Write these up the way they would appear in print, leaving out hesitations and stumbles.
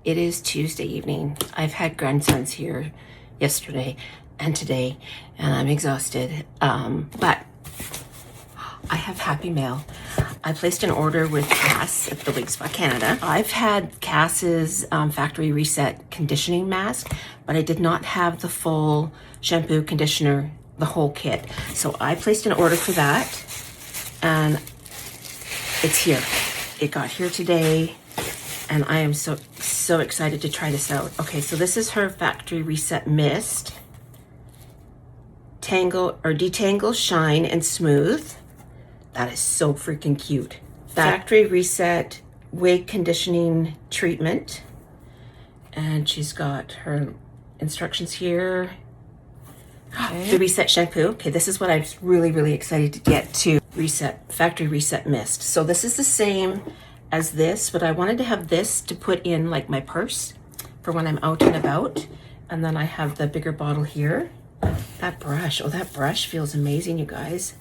It is Tuesday evening. I've had grandsons here yesterday and today, and I'm exhausted. But I have happy mail. I placed an order with Cass at the Wig Spa Canada. I've had Cass's factory reset conditioning mask, but I did not have the full shampoo, conditioner, the whole kit. So I placed an order for that, and it's here. It got here today, and I am so excited to try this out. Okay, so this is her factory reset mist. Detangle, shine, and smooth. That is so freaking cute. Factory reset wig conditioning treatment. And she's got her instructions here. Okay. The reset shampoo. Okay, this is what I'm really excited to get to. Factory reset mist. So this is the same as this, but I wanted to have this to put in like my purse for when I'm out and about. And then I have the bigger bottle here. That brush, oh, that brush feels amazing, you guys.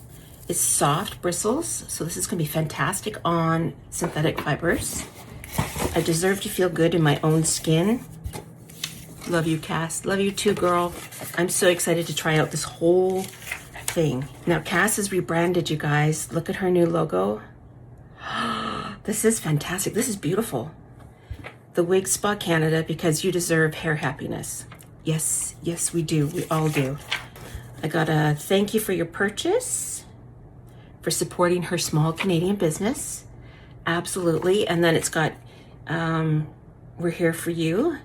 It's soft bristles, so this is gonna be fantastic on synthetic fibers. I deserve to feel good in my own skin. Love you, Cass. Love you too, girl. I'm so excited to try out this whole thing. Now, Cass is rebranded, you guys. Look at her new logo. This is fantastic. This is beautiful. The Wig Spa Canada, because you deserve hair happiness. Yes, yes, we do. We all do. I got a thank you for your purchase, for supporting her small Canadian business. Absolutely. And then it's got, we're here for you.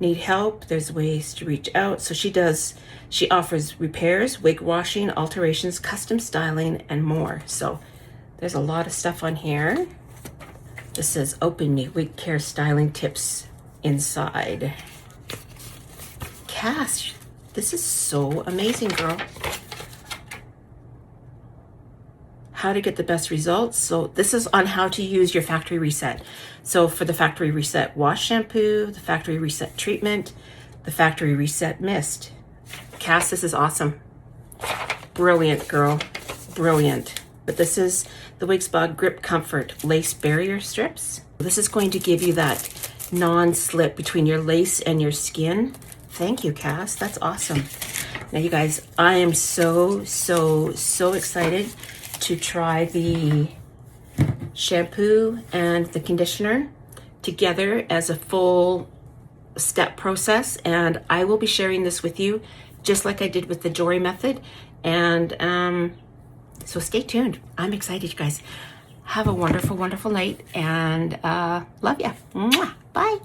Need help? There's ways to reach out. So she offers repairs, wig washing, alterations, custom styling, and more. So there's a lot of stuff on here. This says open me wig care styling tips inside. Cass, this is so amazing, girl. How to get the best results. So this is on how to use your factory reset. So for the factory reset wash shampoo, the factory reset treatment, the factory reset mist. Cass, this is awesome. Brilliant, girl. Brilliant. But this is the Wig Spa Grip Comfort Lace Barrier Strips. This is going to give you that non-slip between your lace and your skin. Thank you, Cass. That's awesome. Now, you guys, I am so excited to try the shampoo and the conditioner together as a full step process. And I will be sharing this with you just like I did with the Jory method. And so stay tuned. I'm excited, you guys. Have a wonderful night, and love ya. Mwah. Bye.